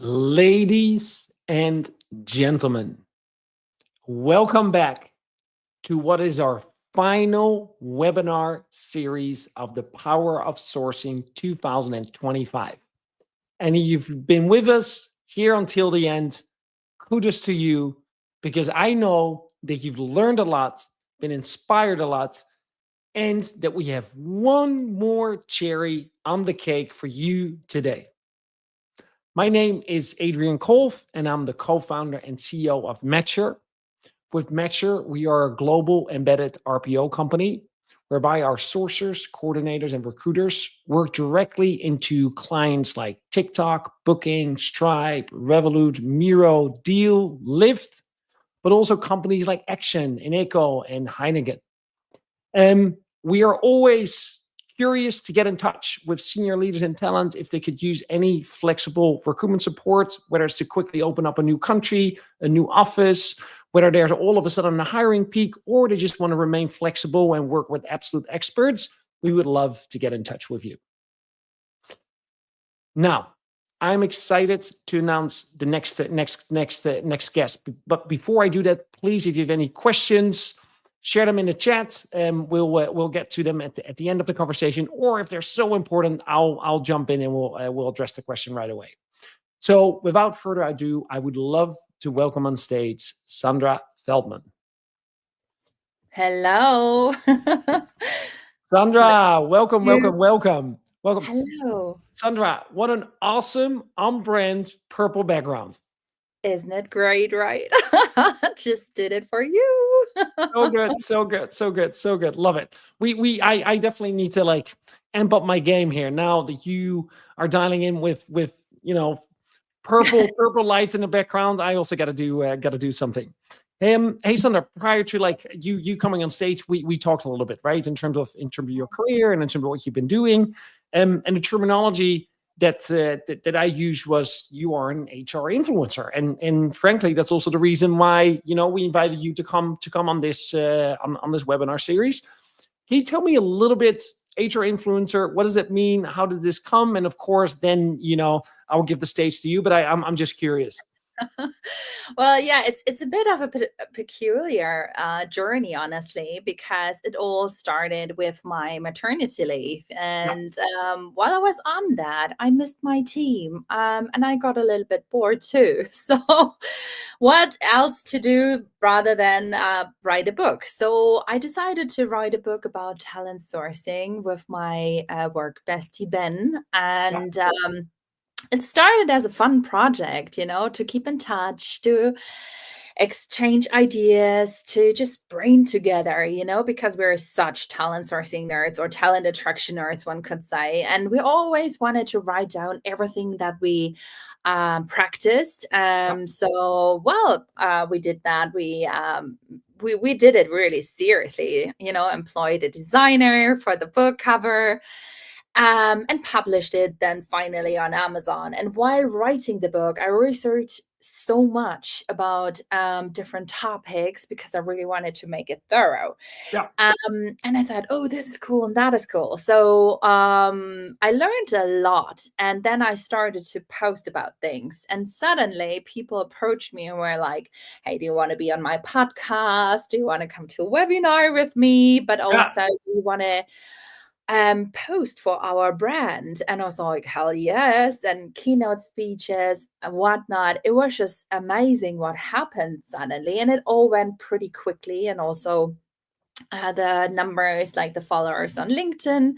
Ladies and gentlemen, welcome back to what is our final webinar series of the Power of Sourcing 2025. And if you've been with us here until the end, kudos to you, because I know that you've learned a lot, been inspired a lot, and that we have one more cherry on the cake for you today. My name is Adrian Kolf, and I'm the co-founder and CEO of Matcher. With Matcher, we are a global embedded RPO company whereby our sourcers, coordinators, and recruiters work directly into clients like TikTok, Booking, Stripe, Revolut, Miro, Deal, Lyft, but also companies like Action, Ineco, and Heineken. We are always curious to get in touch with senior leaders and talent if they could use any flexible recruitment support, whether it's to quickly open up a new country, a new office, whether there's all of a sudden a hiring peak, or they just want to remain flexible and work with absolute experts. We would love to get in touch with you. Now, I'm excited to announce the next guest. But before I do that, please, if you have any questions, share them in the chat, and we'll get to them at the end of the conversation. Or if they're so important, I'll jump in and we'll address the question right away. So without further ado, I would love to welcome on stage Sandra Feldmann. Hello. Sandra, welcome. Hello. Sandra, what an awesome on-brand purple background. Isn't it great, right? Just did it for you. So good. Love it. I definitely need to amp up my game here now that you are dialing in with purple lights in the background. I also got to do something. Hey Sandra, prior to you coming on stage, we talked a little bit, right, in terms of your career and in terms of what you've been doing, and the terminology that I used was you are an HR influencer, and frankly, that's also the reason why we invited you to come on this webinar series. Can you tell me a little bit, HR influencer, what does it mean? How did this come? And of course, then I will give the stage to you. But I'm just curious. Well, yeah, it's a bit of a peculiar journey, honestly, because it all started with my maternity leave. And while I was on that, I missed my team, and I got a little bit bored too. So what else to do rather than write a book? So I decided to write a book about talent sourcing with my work bestie, Ben. And it started as a fun project, to keep in touch, to exchange ideas, to just brain together, because we're such talent sourcing nerds or talent attraction nerds, one could say. And we always wanted to write down everything that we practiced. We did that. We did it really seriously, employed a designer for the book cover, and published it then finally on Amazon. And while writing the book, I researched so much about different topics because I really wanted to make it thorough. And I thought, oh, this is cool and that is cool. So I learned a lot. And then I started to post about things. And suddenly people approached me and were like, hey, do you want to be on my podcast? Do you want to come to a webinar with me? But also, do you want to post for our brand? And I was like, hell yes. And keynote speeches and whatnot. It was just amazing what happened suddenly. And it all went pretty quickly. And also the numbers, like the followers on LinkedIn,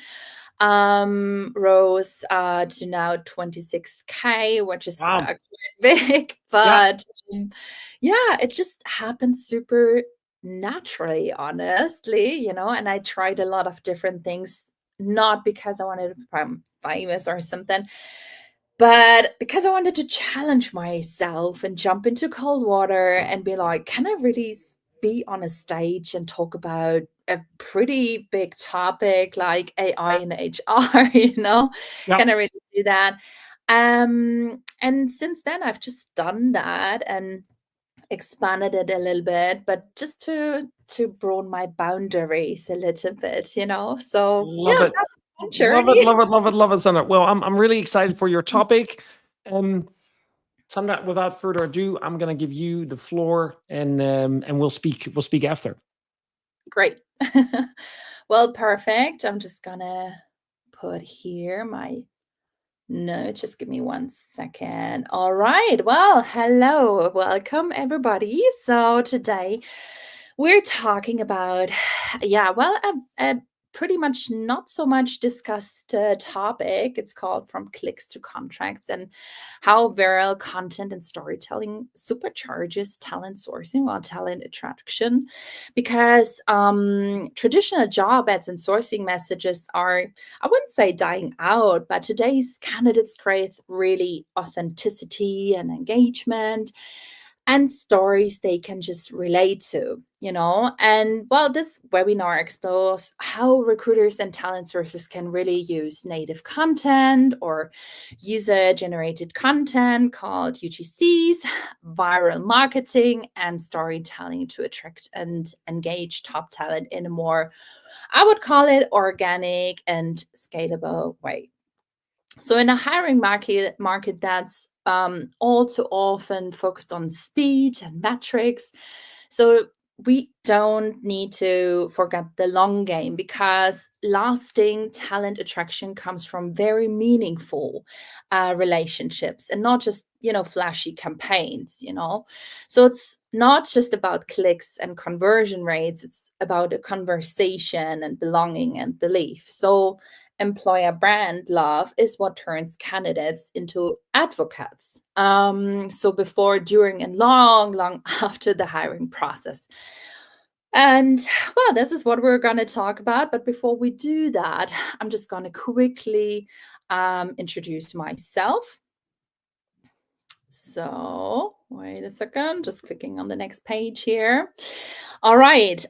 rose to now 26K, which is quite big. But it just happened super naturally, honestly, and I tried a lot of different things, not because I wanted to become famous or something, but because I wanted to challenge myself and jump into cold water and be like, can I really be on a stage and talk about a pretty big topic like AI and HR, Can I really do that? And since then I've just done that and expanded it a little bit, but just to broaden my boundaries a little bit, So Love it. that's my journey. Love it, Sandra. Well, I'm really excited for your topic. Sandra, without further ado, I'm gonna give you the floor, and we'll speak after. Great. Well, perfect. I'm just gonna put here my note. Just give me 1 second. All right. Well, hello. Welcome, everybody. So today we're talking about, yeah, well, a pretty much not so much discussed topic. It's called From Clicks to Contracts, and how viral content and storytelling supercharges talent sourcing or talent attraction. Because traditional job ads and sourcing messages are, I wouldn't say dying out, but today's candidates crave really authenticity and engagement and stories they can just relate to. And well, this webinar explores how recruiters and talent sources can really use native content or user generated content called UGCs, viral marketing, and storytelling to attract and engage top talent in a more, I would call it, organic and scalable way. So in a hiring market that's all too often focused on speed and metrics, so we don't need to forget the long game, because lasting talent attraction comes from very meaningful relationships and not just flashy campaigns. So it's not just about clicks and conversion rates, it's about a conversation and belonging and belief. So employer brand love is what turns candidates into advocates. So before, during, and long, long after the hiring process. And well, this is what we're going to talk about. But before we do that, I'm just going to quickly introduce myself. So wait a second, just clicking on the next page here. All right.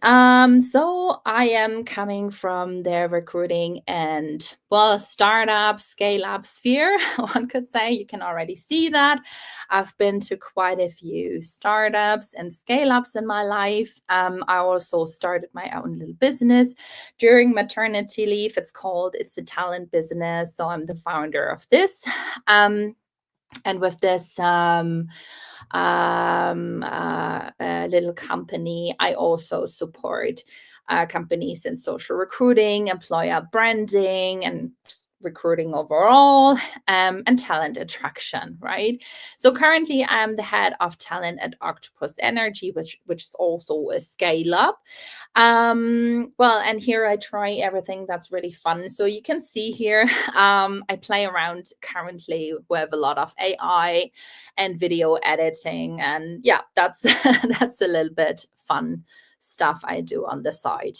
So I am coming from the recruiting and, well, startup, scale up sphere, one could say. You can already see that. I've been to quite a few startups and scale ups in my life. I also started my own little business during maternity leave. It's a talent business. So I'm the founder of this. And with this little company, I also support companies in social recruiting, employer branding, and just recruiting overall, and talent attraction, right? So currently I'm the head of talent at Octopus Energy, which is also a scale up. Well, and here I try everything that's really fun. So you can see here, I play around currently with a lot of AI and video editing. And yeah, that's that's a little bit fun stuff I do on the side.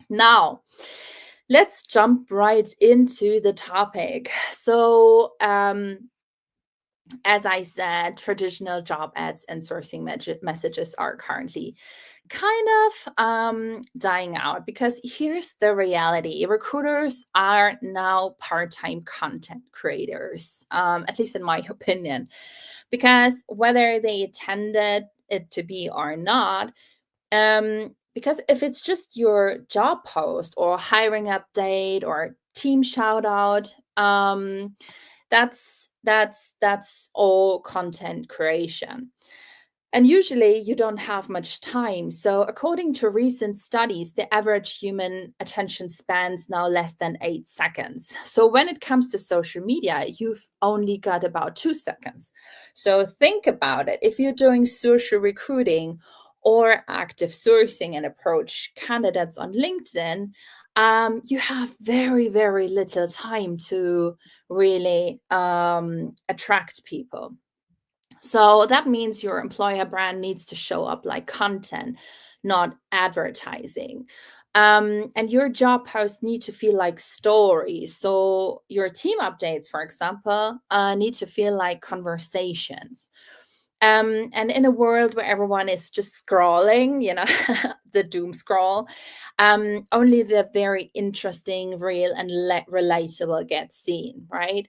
Now, let's jump right into the topic. So, as I said, traditional job ads and sourcing messages are currently kind of dying out, because here's the reality: recruiters are now part-time content creators, at least in my opinion, because whether they intended it to be or not, because if it's just your job post or hiring update or team shout out, that's all content creation. And usually you don't have much time. So according to recent studies, the average human attention spans now less than 8 seconds. So when it comes to social media, you've only got about 2 seconds. So think about it. If you're doing social recruiting or active sourcing and approach candidates on LinkedIn, you have very, very little time to really attract people. So that means your employer brand needs to show up like content, not advertising. And your job posts need to feel like stories. So your team updates, for example, need to feel like conversations. And in a world where everyone is just scrolling, the doom scroll, only the very interesting, real, and relatable gets seen, right?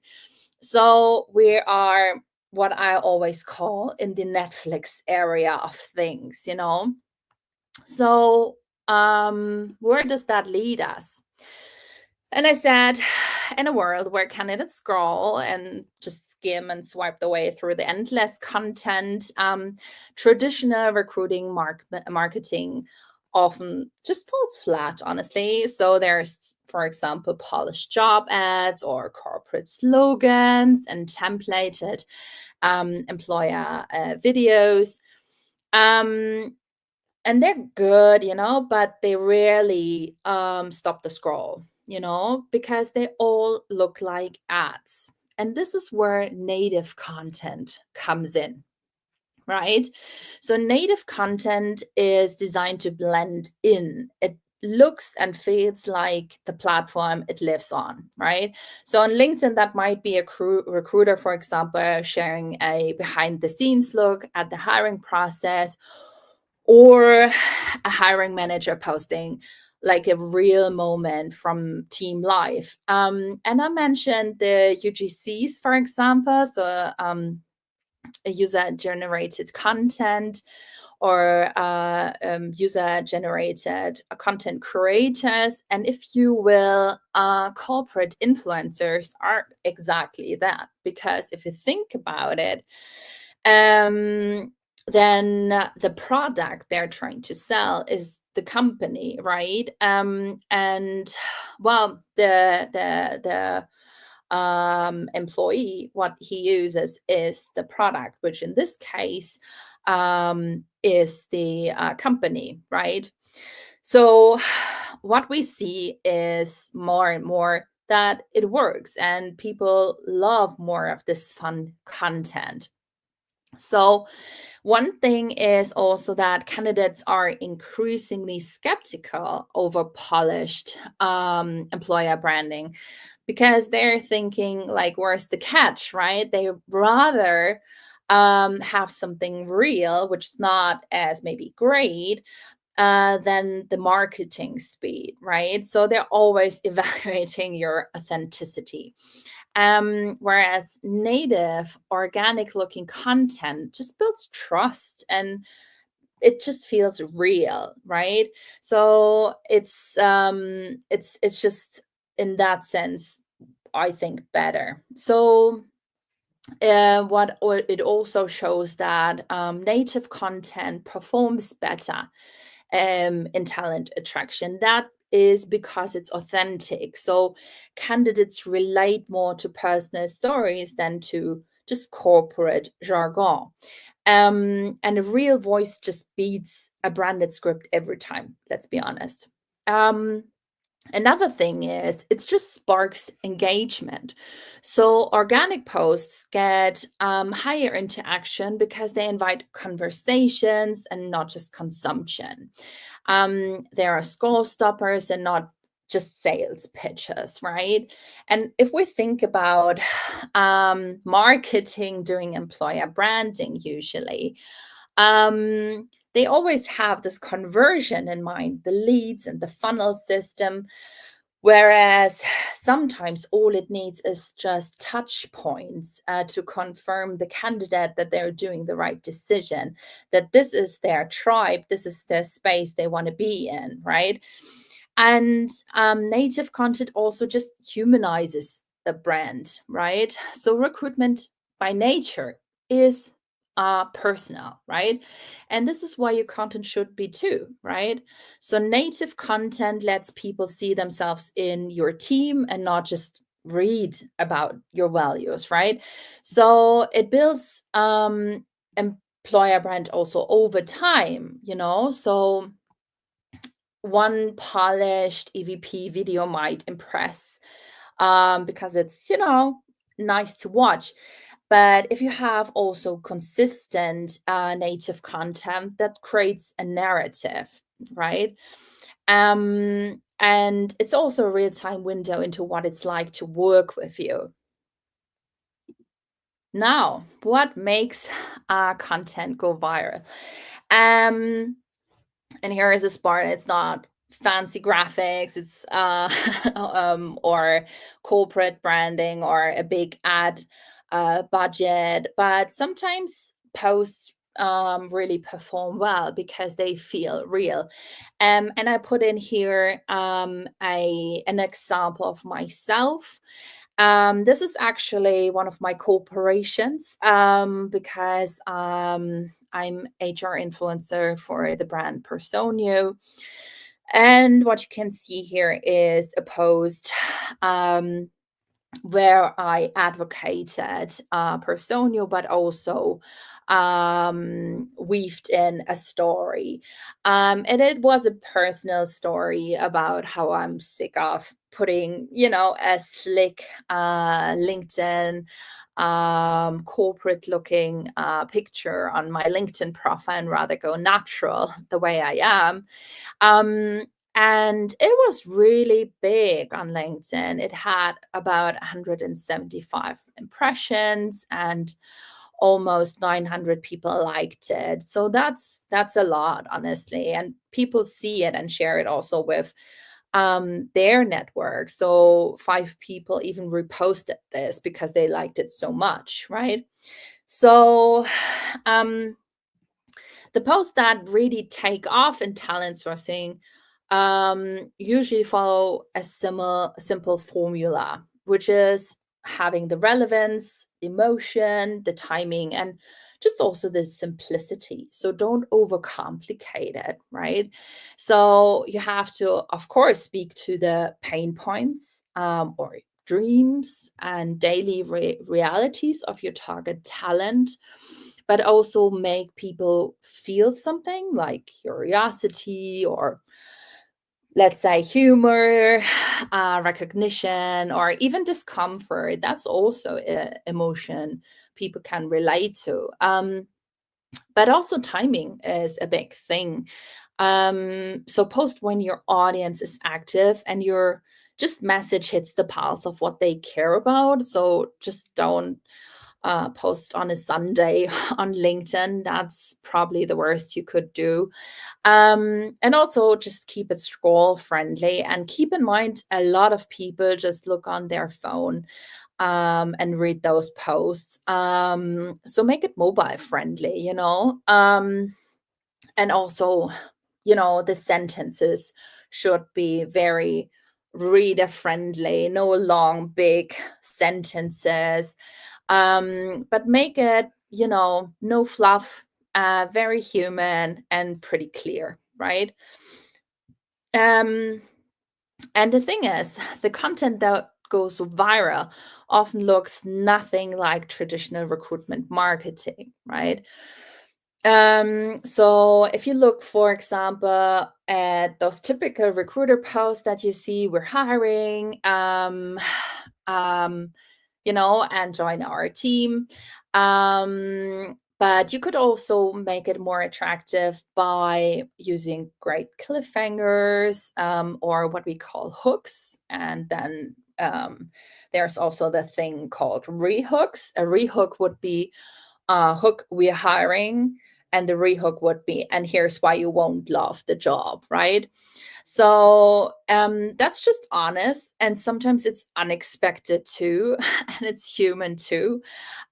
So we are what I always call in the Netflix area of things. So where does that lead us? And I said, in a world where candidates scroll and just skim and swipe their way through the endless content, traditional recruiting marketing often just falls flat, honestly. So there's, for example, polished job ads or corporate slogans and templated employer videos. And they're good, but they rarely stop the scroll, because they all look like ads. And this is where native content comes in, right? So native content is designed to blend in. It looks and feels like the platform it lives on, right? So on LinkedIn, that might be a recruiter, for example, sharing a behind the scenes look at the hiring process, or a hiring manager posting like a real moment from team life. And I mentioned the UGCs, for example, so user-generated content, or user-generated content creators. And if you will, corporate influencers are exactly that. Because if you think about it, then the product they're trying to sell is the company, right? And well, the employee, what he uses is the product, which in this case is the company, right? So what we see is more and more that it works and people love more of this fun content. So one thing is also that candidates are increasingly skeptical over polished employer branding, because they're thinking like, where's the catch, right? They rather have something real, which is not as maybe great, than the marketing speed, right? So they're always evaluating your authenticity. Whereas native, organic looking content just builds trust and it just feels real, right? So it's just in that sense, I think, better. So what it also shows that native content performs better in talent attraction. That is because it's authentic. So candidates relate more to personal stories than to just corporate jargon. And a real voice just beats a branded script every time, let's be honest. Another thing is it just sparks engagement. So organic posts get higher interaction because they invite conversations and not just consumption. There are score stoppers and not just sales pitches, right? And if we think about marketing doing employer branding, usually, they always have this conversion in mind, the leads and the funnel system. Whereas sometimes all it needs is just touch points to confirm the candidate that they're doing the right decision, that this is their tribe, this is the space they want to be in, right? And native content also just humanizes the brand, right? So recruitment by nature is personal, right? And this is why your content should be too, right? So native content lets people see themselves in your team and not just read about your values, right? So it builds employer brand also over time, So one polished EVP video might impress because it's, nice to watch. But if you have also consistent native content, that creates a narrative, right? And it's also a real-time window into what it's like to work with you. Now, what makes content go viral? And here is this part. It's not fancy graphics, it's or corporate branding or a big ad budget, but sometimes posts really perform well because they feel real. And I put in here an example of myself. This is actually one of my corporations, because I'm HR influencer for the brand Personio. And what you can see here is a post where I advocated Personio, but also weaved in a story. And it was a personal story about how I'm sick of putting, a slick LinkedIn corporate looking picture on my LinkedIn profile and rather go natural the way I am. And it was really big on LinkedIn. It had about 175 impressions and almost 900 people liked it. So that's a lot, honestly. And people see it and share it also with their network. So 5 people even reposted this because they liked it so much, right? So the posts that really take off in talent sourcing usually follow a simple formula, which is having the relevance, emotion, the timing, and just also the simplicity. So don't overcomplicate it, right? So you have to, of course, speak to the pain points or dreams and daily realities of your target talent, but also make people feel something like curiosity or, let's say, humor, recognition, or even discomfort. That's also an emotion people can relate to. But also timing is a big thing. So post when your audience is active and your just message hits the pulse of what they care about. So just don't post on a Sunday on LinkedIn. That's probably the worst you could do. And also just keep it scroll friendly, and keep in mind a lot of people just look on their phone and read those posts. So make it mobile friendly, and also, the sentences should be very reader friendly, no long, big sentences. But make it, no fluff, very human and pretty clear, right? And the thing is, the content that goes viral often looks nothing like traditional recruitment marketing, right? So if you look, for example, at those typical recruiter posts that you see, we're hiring, and join our team. But you could also make it more attractive by using great cliffhangers, or what we call hooks. And then there's also the thing called rehooks. A rehook would be hook, we're hiring, and the rehook would be, and here's why you won't love the job, right? So that's just honest, and sometimes it's unexpected too, and it's human too.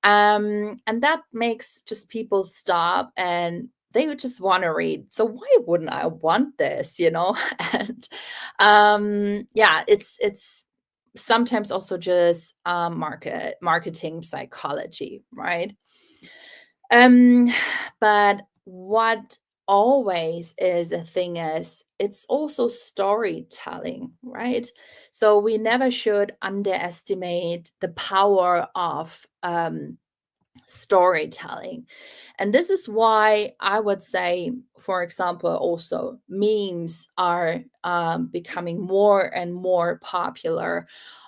And that makes just people stop and they would just want to read. So why wouldn't I want this, And yeah, it's sometimes also just marketing psychology, right? But what always is a thing is it's also storytelling, right? So we never should underestimate the power of storytelling. And this is why I would say, for example, also memes are becoming more and more popular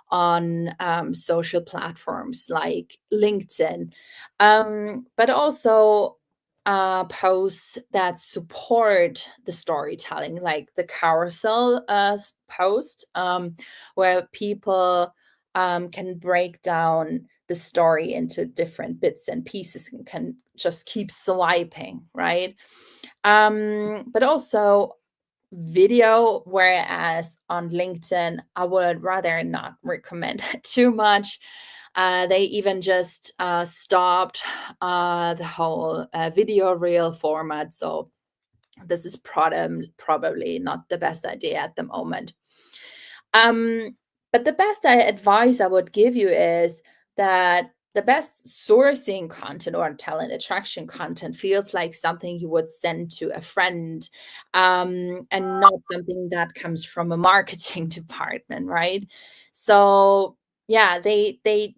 on social platforms like LinkedIn, but also posts that support the storytelling, like the carousel post, where people can break down the story into different bits and pieces and can just keep swiping, right? But also video, whereas on LinkedIn, I would rather not recommend it too much. They even just stopped the whole video reel format. So this is probably not the best idea at the moment. But the best advice I would give you is that the best sourcing content or talent attraction content feels like something you would send to a friend, and not something that comes from a marketing department, right? So yeah, the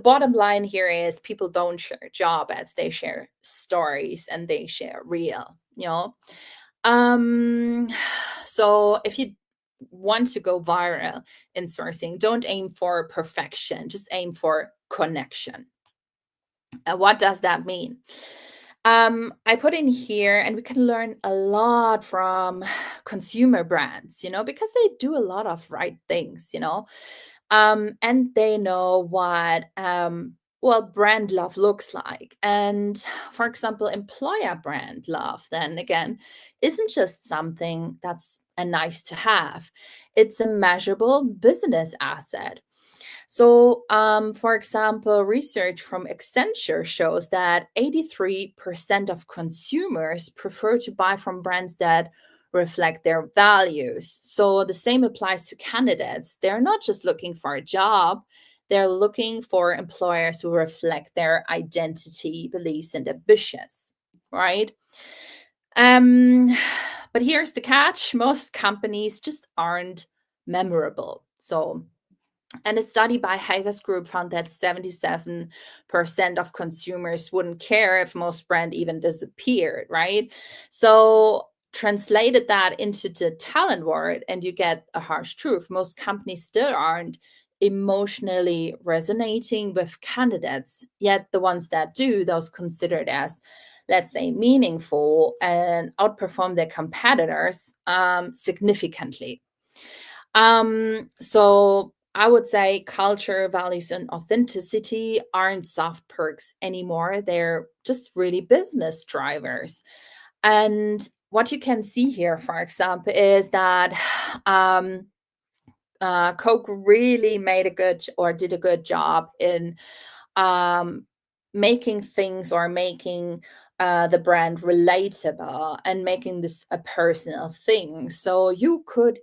bottom line here is people don't share job ads, they share stories and they share real, you know. So if you want to go viral in sourcing, don't aim for perfection, just aim for connection. What does that mean? I put in here, and we can learn a lot from consumer brands, because they do a lot of right things, and they know what brand love looks like. And for example, employer brand love, then again, isn't just something that's a nice to have. It's a measurable business asset. So, for example, research from Accenture shows that 83% of consumers prefer to buy from brands that reflect their values. So, the same applies to candidates. They're not just looking for a job, they're looking for employers who reflect their identity, beliefs, and ambitions, right? But here's the catch: most companies just aren't memorable. So, and a study by Havas Group found that 77% of consumers wouldn't care if most brand even disappeared, right? So translated that into the talent world, and you get a harsh truth. Most companies still aren't emotionally resonating with candidates, yet the ones that do, those considered as, let's say, meaningful and outperform their competitors significantly. So I would say culture, values, and authenticity aren't soft perks anymore. They're just really business drivers. And what you can see here, for example, is that Coke really did a good job in um, making things, or making the brand relatable, and making this a personal thing. So you could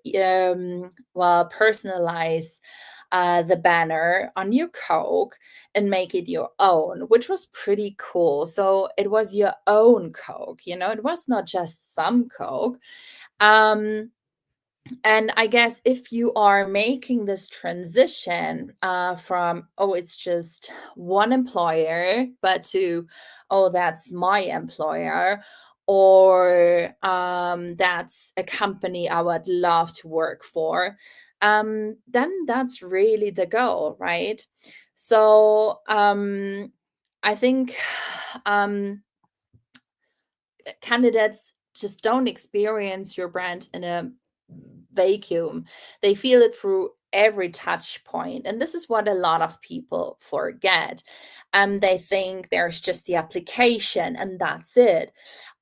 personalize the banner on your Coke and make it your own, which was pretty cool. So it was your own Coke, it was not just some Coke. And I guess if you are making this transition from, oh, it's just one employer, but to, oh, that's my employer, or that's a company I would love to work for, then that's really the goal, right? So I think candidates just don't experience your brand in a vacuum. They feel it through every touch point. And this is what a lot of people forget. They think there's just the application and that's it.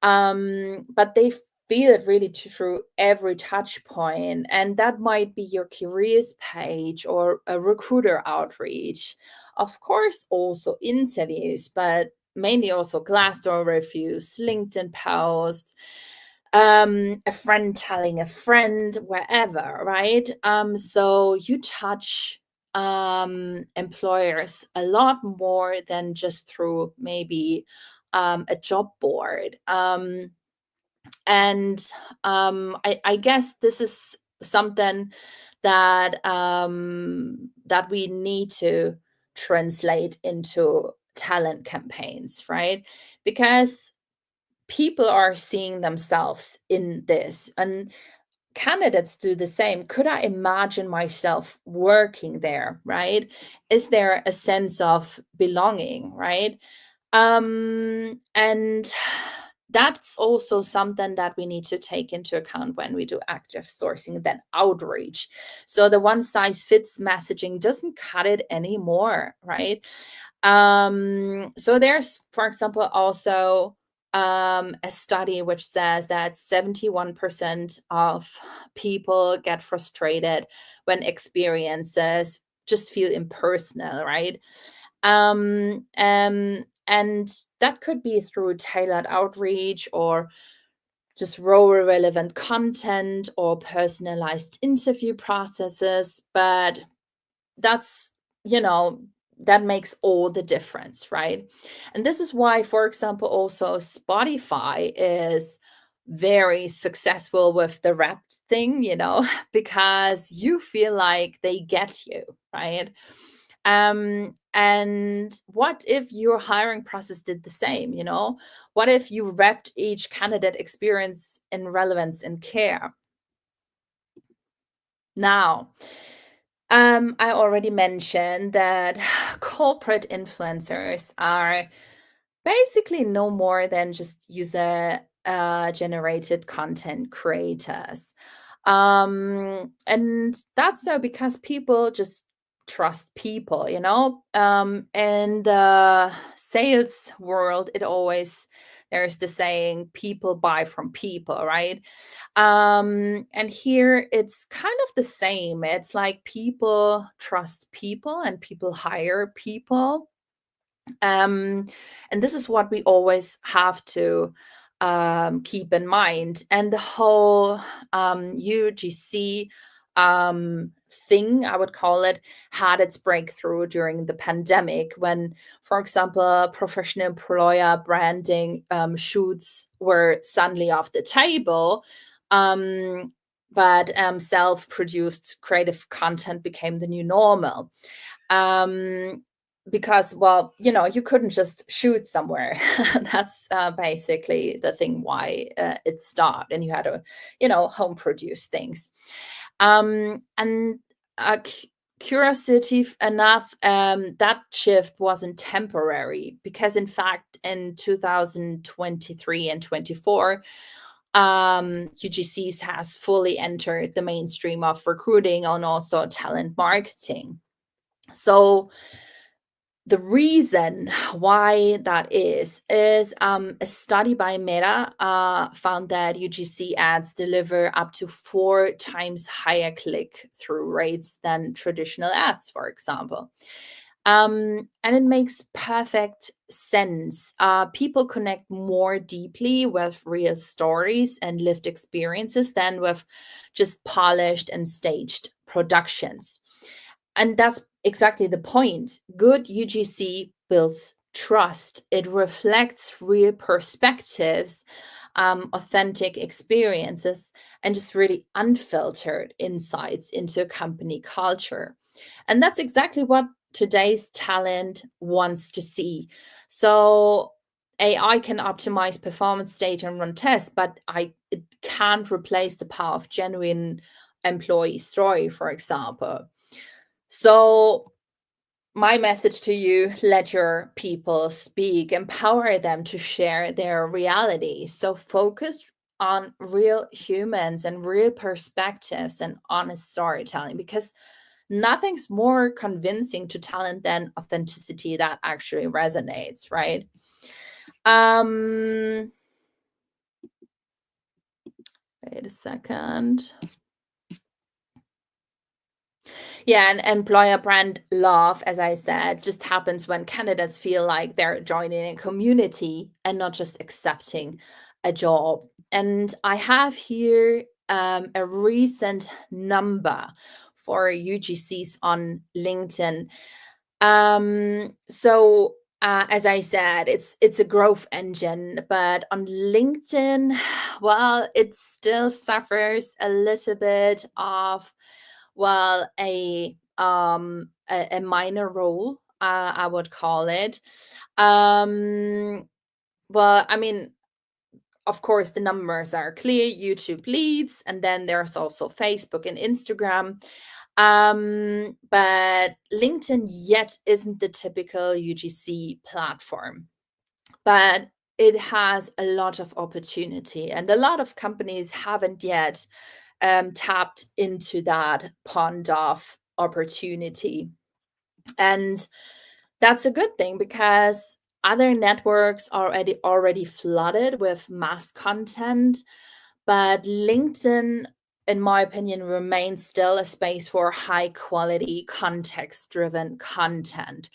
But they feel it really through every touch point. And that might be your careers page or a recruiter outreach. Of course, also interviews, but mainly also Glassdoor reviews, LinkedIn posts, a friend telling a friend, wherever, right? So you touch employers a lot more than just through maybe a job board. And I guess this is something that that we need to translate into talent campaigns, right? Because people are seeing themselves in this, and candidates do the same. Could I imagine myself working there, right? Is there a sense of belonging, right? And that's also something that we need to take into account when we do active sourcing, then outreach. So the one size fits messaging doesn't cut it anymore, right? So there's, for example, also a study which says that 71% of people get frustrated when experiences just feel impersonal, right? And that could be through tailored outreach, or just role relevant content, or personalized interview processes. But that's, that makes all the difference, right? And this is why, for example, also Spotify is very successful with the rap thing, because you feel like they get you, right? And what if your hiring process did the same? What if you wrapped each candidate experience in relevance and care? Now, I already mentioned that corporate influencers are basically no more than just user generated content creators. And that's so because people just trust people, in the sales world, there's the saying, people buy from people, right? And here it's kind of the same. It's like people trust people and people hire people. And this is what we always have to keep in mind. And the whole UGC thing, I would call it, had its breakthrough during the pandemic when, for example, professional employer branding shoots were suddenly off the table. But self-produced creative content became the new normal. Because, well, you couldn't just shoot somewhere. That's basically the thing why it stopped, and you had to home produce things. And curiosity enough, that shift wasn't temporary, because in fact in 2023 and 24, UGCs has fully entered the mainstream of recruiting and also talent marketing. So the reason why that is a study by Meta found that UGC ads deliver up to 4 times higher click-through rates than traditional ads, for example. And it makes perfect sense. People connect more deeply with real stories and lived experiences than with just polished and staged productions. And that's exactly the point. Good UGC builds trust. It reflects real perspectives, authentic experiences, and just really unfiltered insights into a company culture. And that's exactly what today's talent wants to see. So AI can optimize performance data and run tests, but it can't replace the power of genuine employee story, for example. So my message to you: let your people speak, empower them to share their reality. So focus on real humans and real perspectives and honest storytelling, because nothing's more convincing to talent than authenticity that actually resonates, right? Wait a second. Yeah, and employer brand love, as I said, just happens when candidates feel like they're joining a community and not just accepting a job. And I have here a recent number for UGCs on LinkedIn. So as I said, it's a growth engine, but on LinkedIn, well, it still suffers a little bit of, well, a minor role, I would call it. Well, I mean, of course, the numbers are clear. YouTube leads, and then there's also Facebook and Instagram. But LinkedIn yet isn't the typical UGC platform, but it has a lot of opportunity, and a lot of companies haven't yet tapped into that pond of opportunity. And that's a good thing, because other networks are already flooded with mass content, but LinkedIn in my opinion, remains still a space for high quality, context driven content.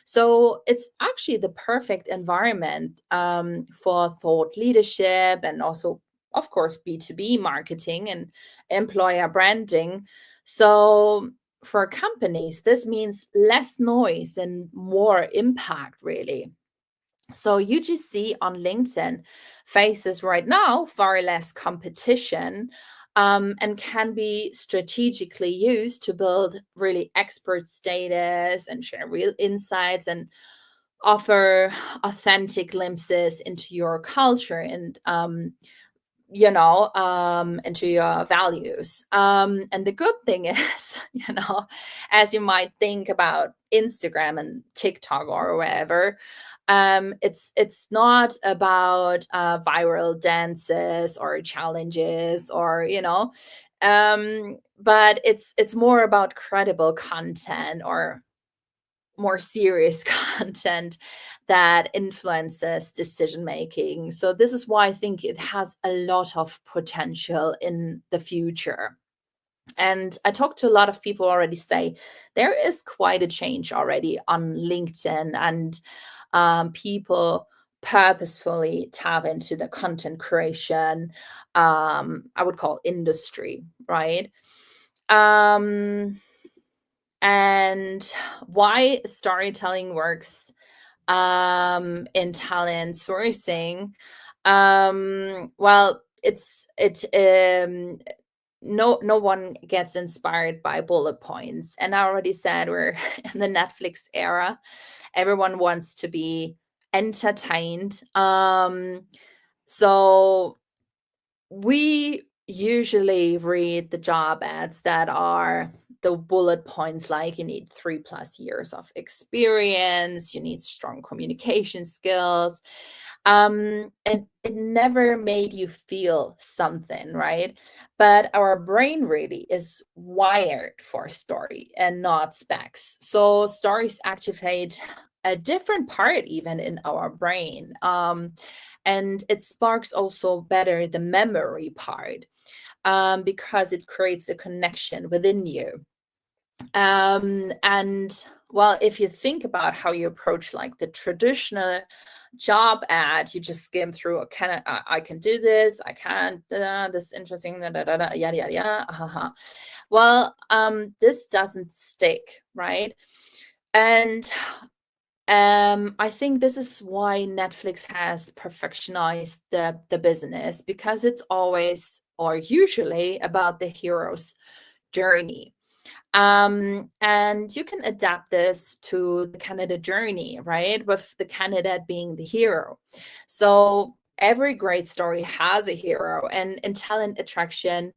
So it's actually the perfect environment for thought leadership and also, of course, B2B marketing and employer branding. So for companies, this means less noise and more impact, really. So UGC on LinkedIn faces right now far less competition, and can be strategically used to build really expert status and share real insights and offer authentic glimpses into your culture and into your values. And the good thing is, as you might think about Instagram and TikTok or wherever, it's not about viral dances or challenges or but it's more about credible content or more serious content that influences decision making. So this is why I think it has a lot of potential in the future. And I talked to a lot of people already say there is quite a change already on LinkedIn, and people purposefully tap into the content creation, I would call industry, right? And why storytelling works in talent sourcing. Well, no one gets inspired by bullet points. And I already said we're in the Netflix era. Everyone wants to be entertained. So we usually read the job ads that are the bullet points, like you need 3+ years of experience, you need strong communication skills. And it never made you feel something, right? But our brain really is wired for story and not specs. So stories activate a different part even in our brain. And it sparks also better the memory part, because it creates a connection within you. And well, if you think about how you approach like the traditional job ad, you just skim through, I can do this, I can't, this is interesting, yada yada yada. Well, this doesn't stick, right? And I think this is why Netflix has perfectionized the business, because it's always or usually about the hero's journey. And you can adapt this to the candidate journey, right? With the candidate being the hero. So every great story has a hero, and in talent attraction,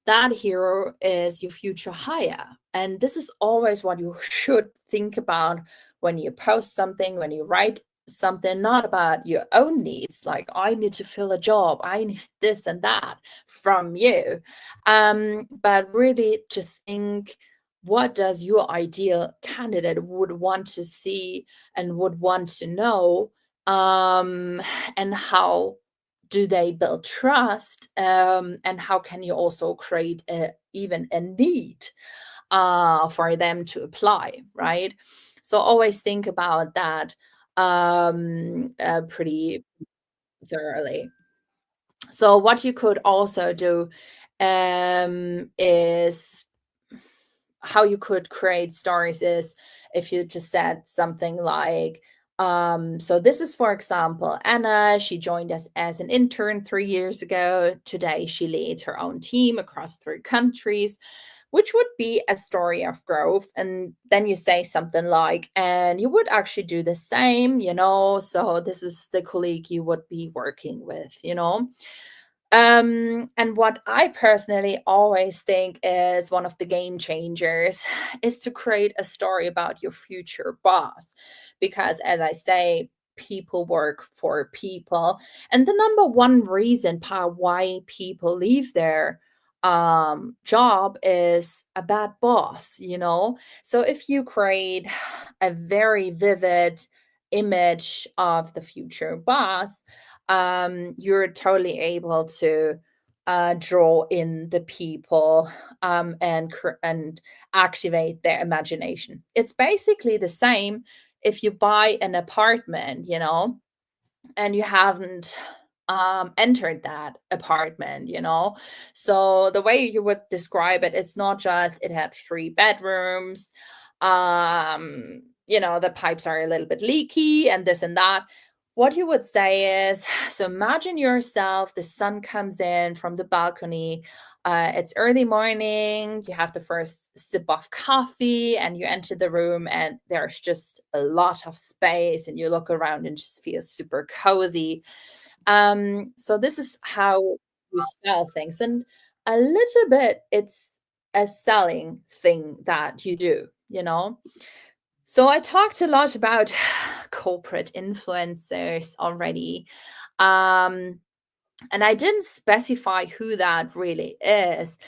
that hero is your future hire. And this is always what you should think about when you post something, when you write something, not about your own needs, like I need to fill a job, I need this and that from you, but really to think, what does your ideal candidate would want to see and would want to know, and how do they build trust, and how can you also create even a need for them to apply, right? So always think about that pretty thoroughly. So what you could also do is how you could create stories is if you just said something like, so this is, for example, Anna. She joined us as an intern 3 years ago. Today, she leads her own team across 3 countries, which would be a story of growth. And then you say something like, and you would actually do the same, so this is the colleague you would be working with. And what I personally always think is one of the game changers is to create a story about your future boss. Because as I say, people work for people. And the number one reason why people leave their job is a bad boss. So if you create a very vivid image of the future boss, you're totally able to draw in the people, and activate their imagination. It's basically the same if you buy an apartment, and you haven't entered that apartment. So the way you would describe it, it's not just it had 3 bedrooms, the pipes are a little bit leaky and this and that. What you would say is, so imagine yourself, the sun comes in from the balcony, it's early morning, you have the first sip of coffee, and you enter the room, and there's just a lot of space, and you look around and just feel super cozy. So this is how you sell things. And a little bit, it's a selling thing that you do. So I talked a lot about corporate influencers already. And I didn't specify who that really is.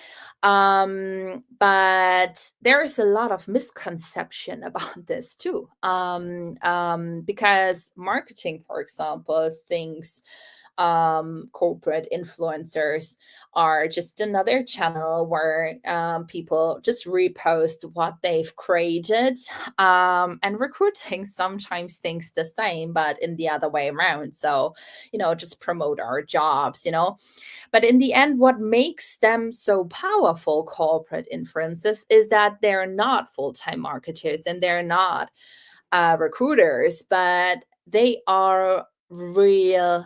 But there is a lot of misconception about this too. Because marketing, for example, thinks corporate influencers are just another channel where people just repost what they've created. And recruiting sometimes thinks the same, but in the other way around. So, just promote our jobs. But in the end, what makes them so powerful, corporate influencers, is that they're not full-time marketers and they're not recruiters, but they are real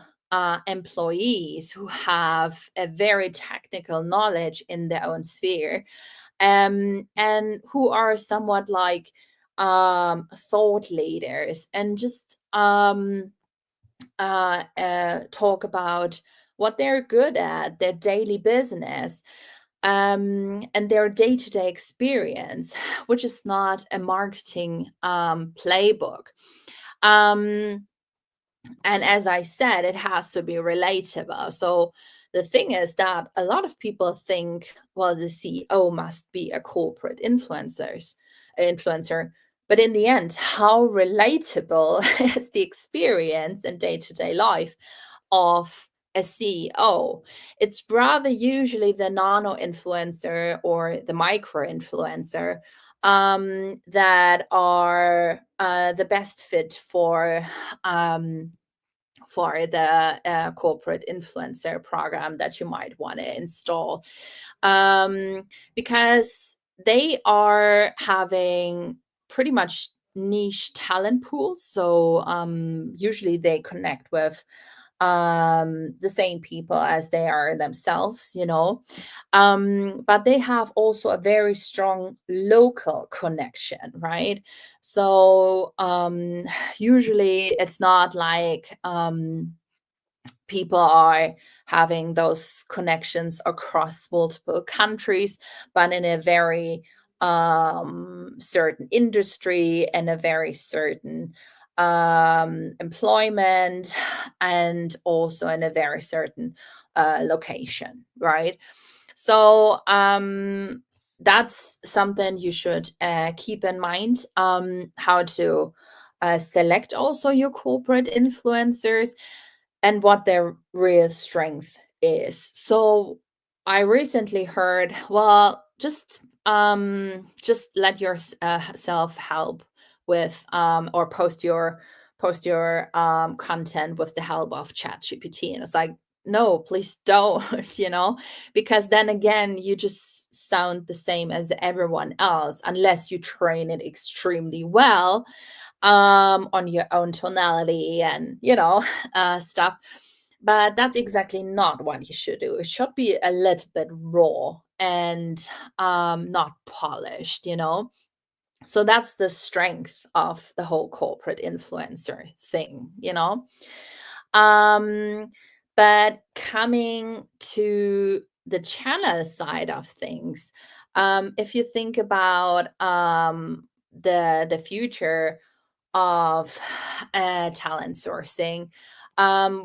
employees who have a very technical knowledge in their own sphere, and who are somewhat like thought leaders, and just talk about what they're good at, their daily business, and their day-to-day experience, which is not a marketing playbook. And as I said, it has to be relatable. So the thing is that a lot of people think, well, the CEO must be a corporate influencer. But in the end, how relatable is the experience and day-to-day life of a CEO? It's rather usually the nano influencer or the micro influencer that are the best fit for the corporate influencer program that you might want to install, because they are having pretty much niche talent pools. So usually they connect with the same people as they are themselves. But they have also a very strong local connection, right? So usually it's not like people are having those connections across multiple countries, but in a very certain industry and a very certain employment, and also in a very certain location, right? So that's something you should keep in mind, how to select also your corporate influencers and what their real strength is. So I recently heard, well, just let yourself help with or post your content with the help of ChatGPT. And it's like, no, please don't, because then again, you just sound the same as everyone else unless you train it extremely well on your own tonality and stuff. But that's exactly not what you should do. It should be a little bit raw and not polished. So that's the strength of the whole corporate influencer thing. um but coming to the channel side of things, if you think about the future of talent sourcing,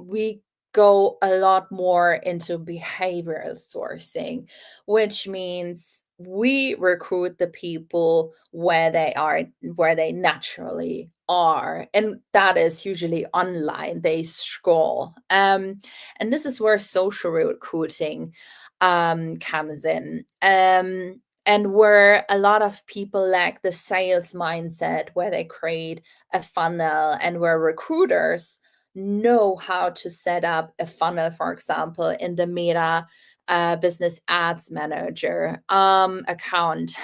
we go a lot more into behavioral sourcing, which means we recruit the people where they are, where they naturally are, and that is usually online. They scroll, and this is where social recruiting comes in. And where a lot of people lack the sales mindset, where they create a funnel, and where recruiters know how to set up a funnel, for example, in the Meta Business Ads Manager account,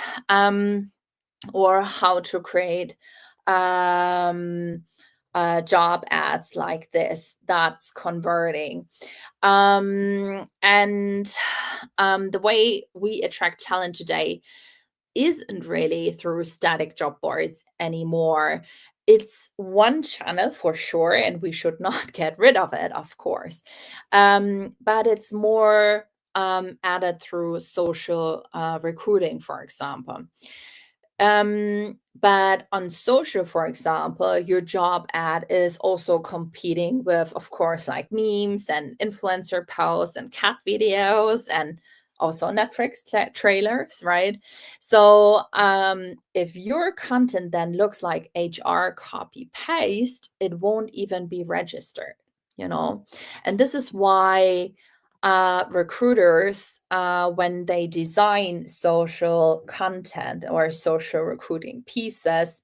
or how to create job ads like this that's converting. And the way we attract talent today isn't really through static job boards anymore. It's one channel for sure, and we should not get rid of it, of course. But it's more added through social recruiting, for example. But on social, for example, your job ad is also competing with, of course, like memes and influencer posts and cat videos and also Netflix trailers, right? So if your content then looks like HR copy paste, it won't even be registered, you know? And this is why recruiters, when they design social content or social recruiting pieces,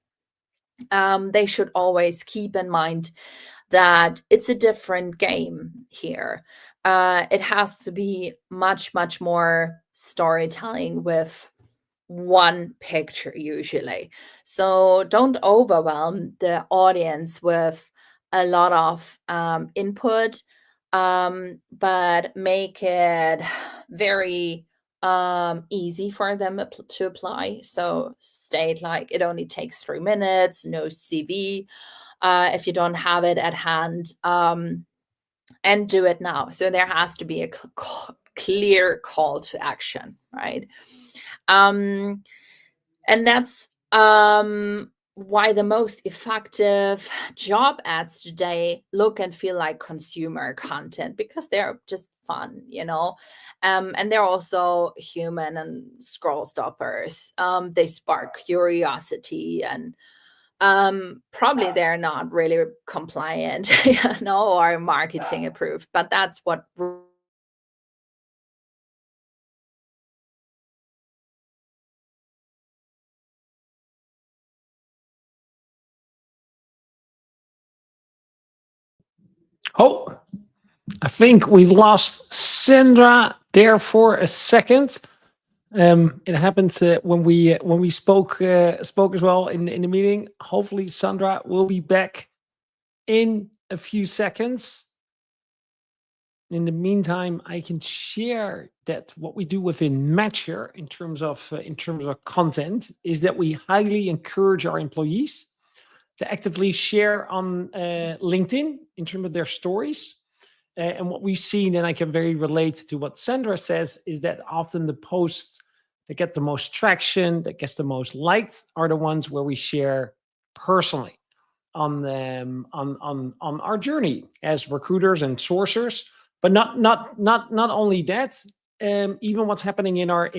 they should always keep in mind that it's a different game here. It has to be much, much more storytelling with one picture usually. So don't overwhelm the audience with a lot of input, but make it very easy for them to apply. So state like it only takes 3 minutes, no CV if you don't have it at hand, and do it now. So there has to be a clear call to action, right? And that's why the most effective job ads today look and feel like consumer content, because they're just fun, you know, and they're also human and scroll stoppers. They spark curiosity, and probably they're not really compliant, you know, or marketing approved, but that's what Oh, I think we lost Sandra there for a second. It happened when we spoke as well in the meeting. Hopefully, Sandra will be back in a few seconds. In the meantime, I can share that what we do within Matcher in terms of content is that we highly encourage our employees to actively share on LinkedIn in terms of their stories. And what we've seen, and I can very relate to what Sandra says, is that often the posts that get the most traction, that gets the most likes, are the ones where we share personally on our journey as recruiters and sourcers. But not only that, even what's happening in our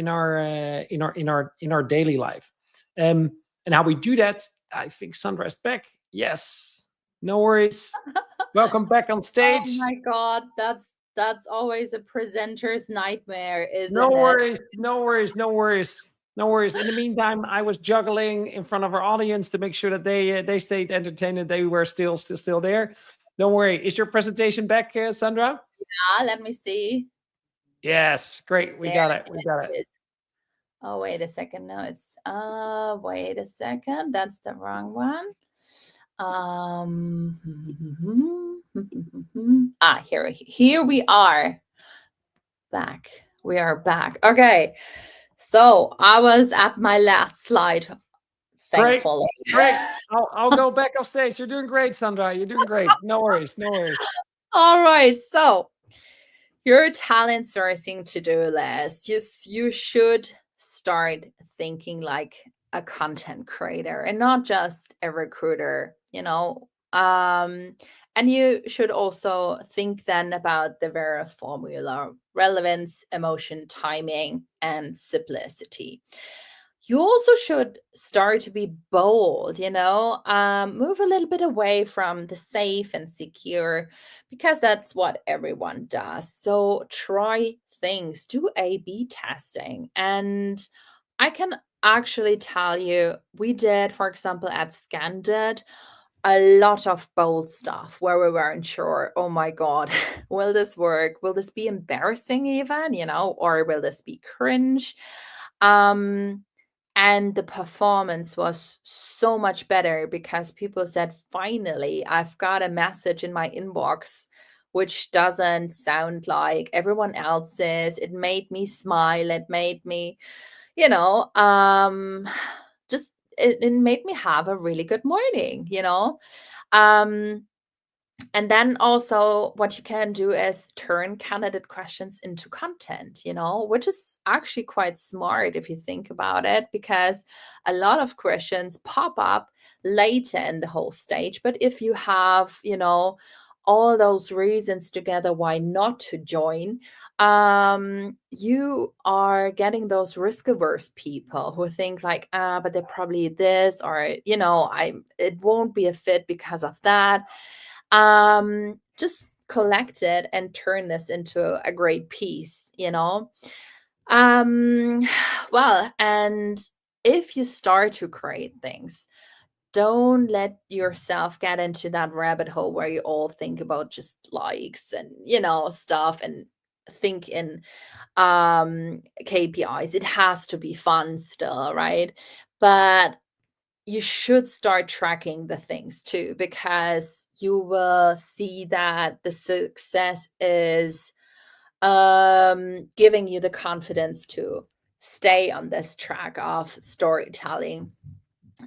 daily life, and how we do that. I think Sandra is back. Yes, no worries. Welcome back on oh stage. my god, that's always a presenter's nightmare, No isn't it? worries, no worries, no worries, no worries. In the meantime, I was juggling in front of our audience to make sure that they stayed entertained and they were still there. Don't worry. Is your presentation back, Sandra? Let me see. Yes, great. We There got it. We got it it. is. Oh, wait a second. No, it's wait a second. That's the wrong one. Um here we are back. We are back. Okay. So I was at my last slide, Great, thankfully. great. I'll go back off stage. You're doing great, Sandra. You're doing great. No worries, no worries. All right. So your talent sourcing to-do list. You should start thinking like a content creator and not just a recruiter, you know. And you should also think then about the VERA formula: relevance, emotion, timing, and simplicity. You also should start to be bold, move a little bit away from the safe and secure, because that's what everyone does. So try things, do A/B testing. And I can actually tell you, we did, for example, at Scandid, a lot of bold stuff where we weren't sure, oh my God, will this work? Will this be embarrassing even, or will this be cringe? Um, and the performance was so much better because people said, finally, I've got a message in my inbox which doesn't sound like everyone else's. It made me smile. It made me, you know, just it made me have a really good morning, Um, and then also what you can do is turn candidate questions into content, which is actually quite smart if you think about it, because a lot of questions pop up later in the whole stage. But if you have, all those reasons together why not to join, you are getting those risk averse people who think like, but they're probably this, or it won't be a fit because of that. Just collect it and turn this into a great piece, um well, and if you start to create things, don't let yourself get into that rabbit hole where you all think about just likes and stuff, and think in KPIs. It has to be fun still, right? But you should start tracking the things too, because you will see that the success is giving you the confidence to stay on this track of storytelling.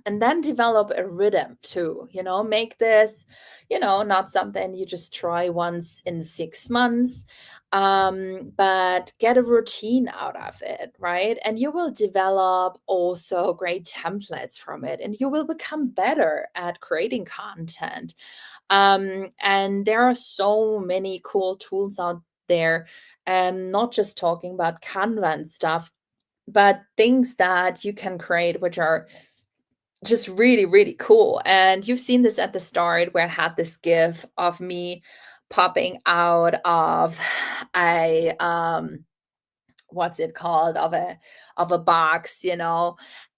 And then develop a rhythm too, make this, not something you just try once in 6 months, but get a routine out of it, right? And you will develop also great templates from it, and you will become better at creating content. And there are so many cool tools out there, not just talking about Canva and stuff, but things that you can create which are just really, really cool. And you've seen this at the start where I had this gif of me popping out of a what's it called, of a box, and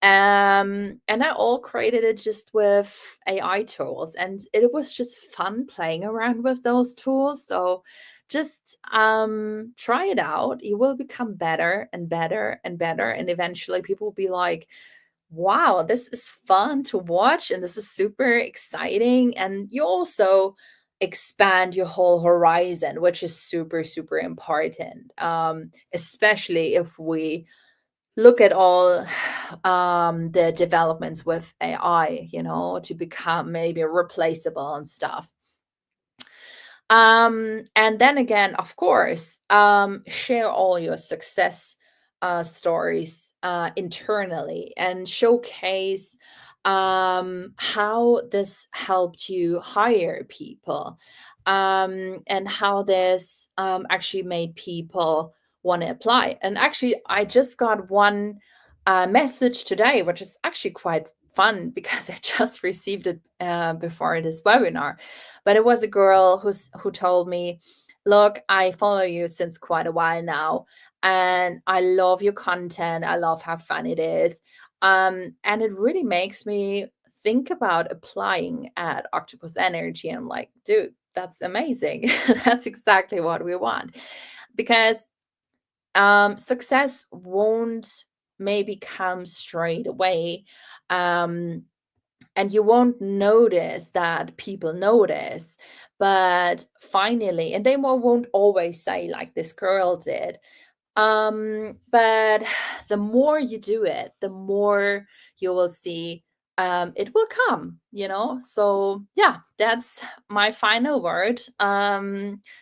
I all created it just with AI tools, and it was just fun playing around with those tools. So just try it out. You will become better and better and better, and eventually people will be like, wow, this is fun to watch and this is super exciting. And you also expand your whole horizon, which is super, super important, especially if we look at all the developments with AI, to become maybe replaceable and stuff. And then again, of course, share all your success stories internally and showcase how this helped you hire people, and how this actually made people want to apply. And actually, I just got one message today, which is actually quite fun because I just received it before this webinar. But it was a girl who told me, look, I follow you since quite a while now, and I love your content. I love how fun it is. And it really makes me think about applying at Octopus Energy. And I'm like, dude, that's amazing. That's exactly what we want. Because success won't maybe come straight away. And you won't notice that people notice, but finally, and they won't always say like this girl did, but the more you do it, the more you will see it will come, so yeah, that's my final word.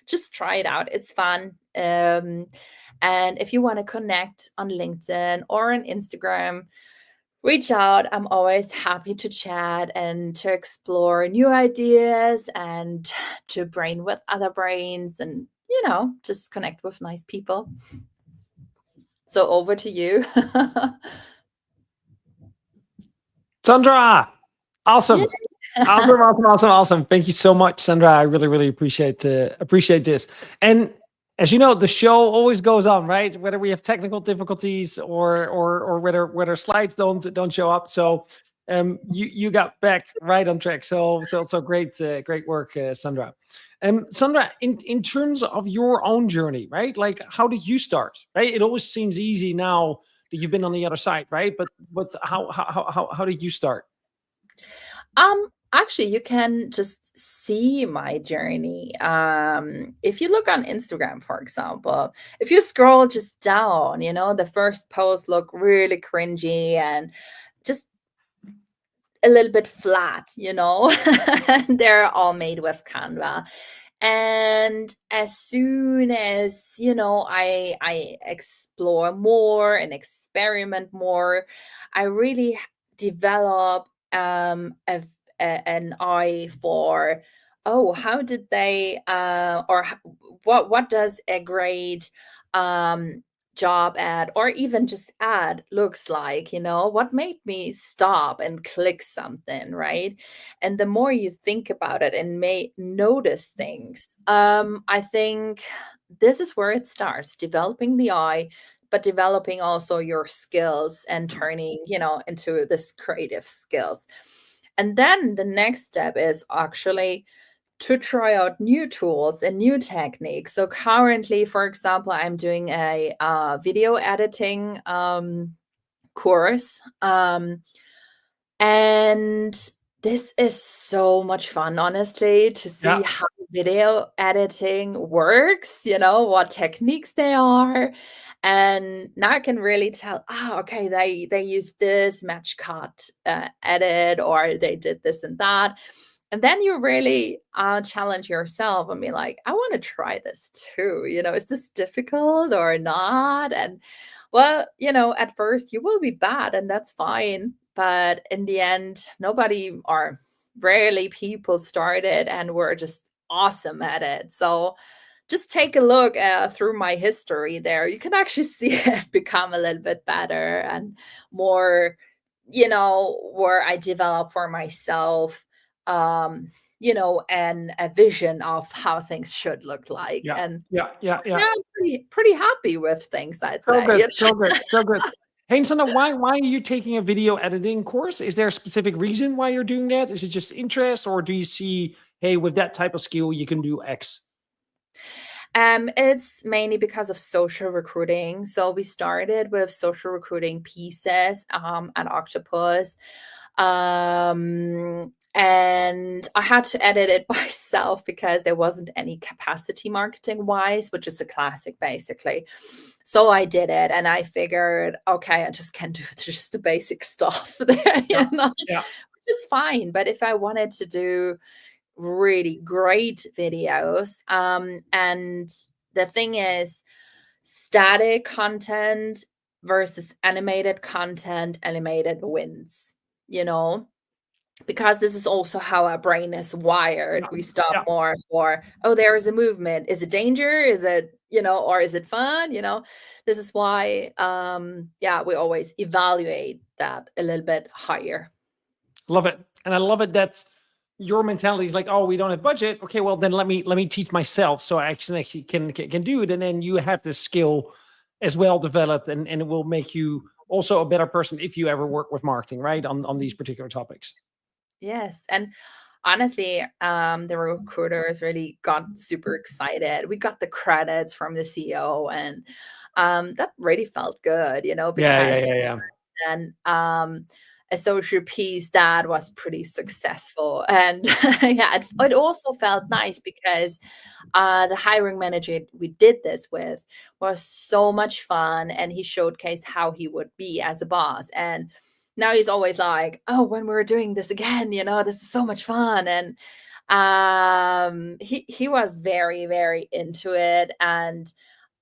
Just try it out, it's fun. And if you want to connect on LinkedIn or on Instagram, reach out. I'm always happy to chat and to explore new ideas and to brain with other brains and, just connect with nice people. So over to you. Sandra, Yeah. awesome. Awesome, awesome, awesome, awesome. Thank you so much, Sandra. I really, really appreciate this. And as you know, the show always goes on, right? Whether we have technical difficulties or whether slides don't show up. So you got back right on track. So great, great work, Sandra. Sandra, in terms of your own journey, right? Like, how did you start? Right? It always seems easy now that you've been on the other side, right? But how did you start? Actually, you can just see my journey. If you look on Instagram, for example, if you scroll just down, the first post look really cringy and just a little bit flat, and they're all made with Canva. And as soon as, I explore more and experiment more, I really develop an eye for, oh, how did they what does a great um job ad or even just ad looks like, what made me stop and click something, right? And the more you think about it and may notice things, I think this is where it starts, developing the eye, but developing also your skills and turning, into this creative skills. And then the next step is actually to try out new tools and new techniques. So currently, for example, I'm doing a video editing course. And this is so much fun, honestly, to see Yeah. how video editing works, what techniques they are. And now I can really tell, okay, they use this match cut edit, or they did this and that. And then you really challenge yourself and be like, I want to try this too. Is this difficult or not? And well, at first you will be bad, and that's fine. But in the end, nobody or rarely people started and were just awesome at it. So just take a look through my history there. You can actually see it become a little bit better and more, where I develop for myself, and a vision of how things should look like. Yeah, And yeah, yeah, yeah, yeah. I'm pretty happy with things, I'd So say. good, so good, so good. Hey, Sandra, why are you taking a video editing course? Is there a specific reason why you're doing that? Is it just interest, or do you see, hey, with that type of skill, you can do X? It's mainly because of social recruiting. So we started with social recruiting pieces at Octopus. And I had to edit it myself because there wasn't any capacity marketing wise, which is a classic basically. So I did it and I figured, okay, I just can do just the basic stuff there, Yeah, yeah, which is fine. But if I wanted to do really great videos. And the thing is, static content versus animated content, animated wins, you know? Because this is also how our brain is wired. yeah, We stop yeah. more for, oh, there is a movement. Is it danger? Is it, or is it fun? This is why, yeah, we always evaluate that a little bit higher. Love it, and I love it that your mentality is like, oh, we don't have budget. Okay, well then let me teach myself so I actually can do it, and then you have the skill as well developed, and it will make you also a better person if you ever work with marketing, right? On these particular topics. Yes. And honestly, the recruiters really got super excited. We got the credits from the CEO, and that really felt good, Yeah, yeah, because yeah, yeah. then a social piece that was pretty successful. And yeah, it also felt nice because the hiring manager we did this with was so much fun, and he showcased how he would be as a boss. And now he's always like, oh, when we're doing this again, this is so much fun. And he was very, very into it. And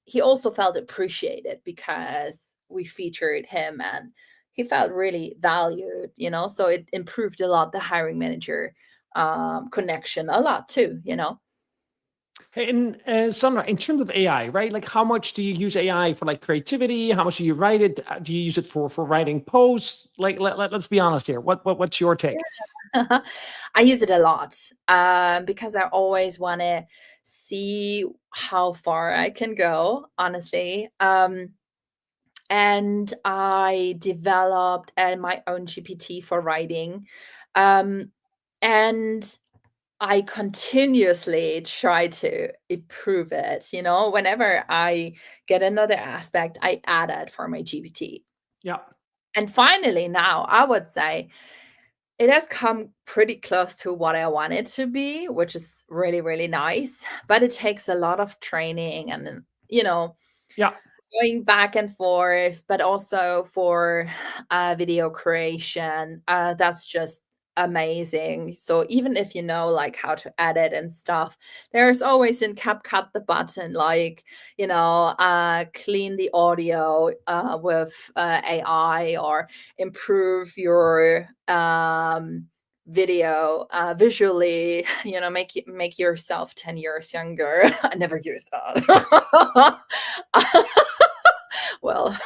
he also felt appreciated because we featured him, and he felt really valued, you know, so it improved a lot the hiring manager connection a lot too, you know. Hey, and Sandra, in terms of AI, right? Like, how much do you use AI for like creativity? How much do you write it? Do you use it for writing posts? Like, let's be honest here. What's your take? I use it a lot because I always want to see how far I can go, honestly. And I developed my own GPT for writing. Um, and I continuously try to improve it. You know, whenever I get another aspect, I add it for my GPT. Yeah, And finally, now I would say it has come pretty close to what I want it to be, which is really, really nice. But it takes a lot of training and, you know, yeah, going back and forth, but also for video creation. That's just amazing. So even if you know like how to edit and stuff, there's always in CapCut the button like, you know, clean the audio with AI or improve your video visually, you know, make yourself 10 years younger. I never used that. Well,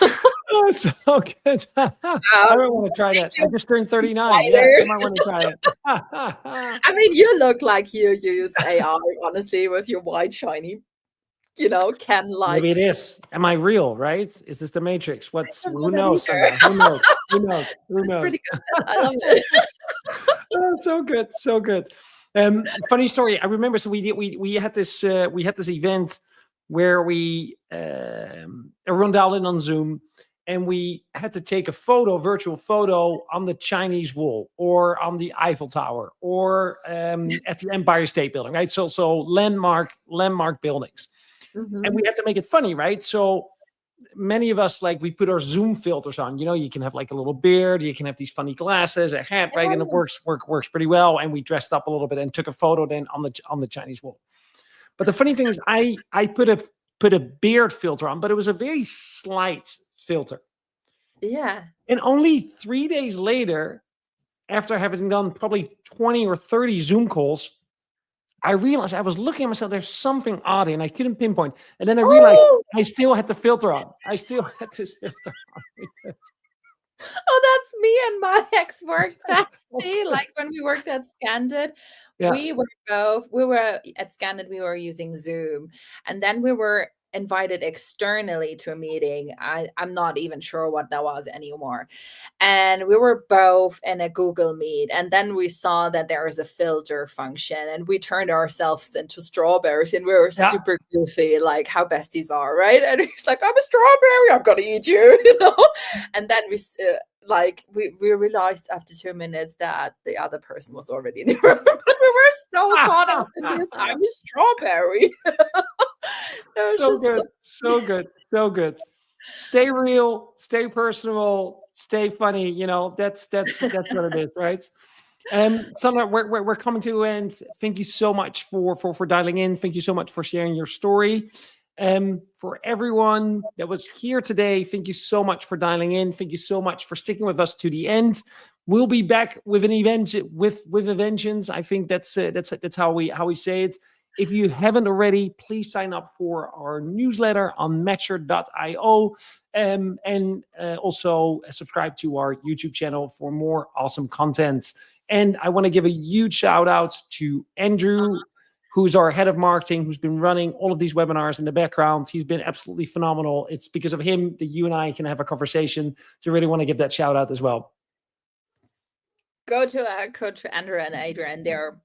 oh, so good. I might want to try thank that. I you, just turned 39. Yeah, spider. I might want to try it. I mean, you look like you use AI, honestly, with your white, shiny, you know, can Maybe it like. is. Am I real? Right? Is this the Matrix? I What's don't know who that knows, Sandra? Who either. knows? Who knows? Who It's knows? pretty good. I love it. Oh, so good, so good. Funny story. I remember. So we had this event where we everyone dialed in on Zoom, and we had to take a photo, virtual photo, on the Chinese Wall or on the Eiffel Tower or at the Empire State Building. Right. So landmark buildings, and we Mhm. had to make it funny. Right. So many of us, like, we put our Zoom filters on. You know, you can have like a little beard, you can have these funny glasses, a hat, right? And it works pretty well. And we dressed up a little bit and took a photo then on the Chinese Wall. But the funny thing is, I put a beard filter on, but it was a very slight filter. Yeah. And only 3 days later, after having done probably 20 or 30 Zoom calls, I realized I was looking at myself, there's something odd, and I couldn't pinpoint. And then I realized Oh, I still had the filter on. I still had this filter on. oh, that's me and my ex-work That's so bestie. good. Like when we worked at Scandid, Yeah. we were at Scandid, we were using Zoom, and then we were invited externally to a meeting. I'm not even sure what that was anymore. And we were both in a Google Meet, and then we saw that there is a filter function, and we turned ourselves into strawberries, and we were Yeah. super goofy, like how besties are, right? And he's like, "I'm a strawberry, I'm gonna eat you," you know. And then like we realized after 2 minutes that the other person was already in the room, but we were so caught up in this. I'm a strawberry. It was So just so good. So good. So good. Stay real, stay personal, stay funny. You know, that's what it is, right? Sandra, we're coming to an end. Thank you so much for dialing in. Thank you so much for sharing your story. For everyone that was here today, thank you so much for dialing in. Thank you so much for sticking with us to the end. We'll be back with an event with a vengeance. I think that's how we say it. If you haven't already, please sign up for our newsletter on matcher.io, and also subscribe to our YouTube channel for more awesome content. And I want to give a huge shout out to Andrew, who's our head of marketing, who's been running all of these webinars in the background. He's been absolutely phenomenal. It's because of him that you and I can have a conversation. So I really want to give that shout out as well. go to Coach Andrew and Adrian. They're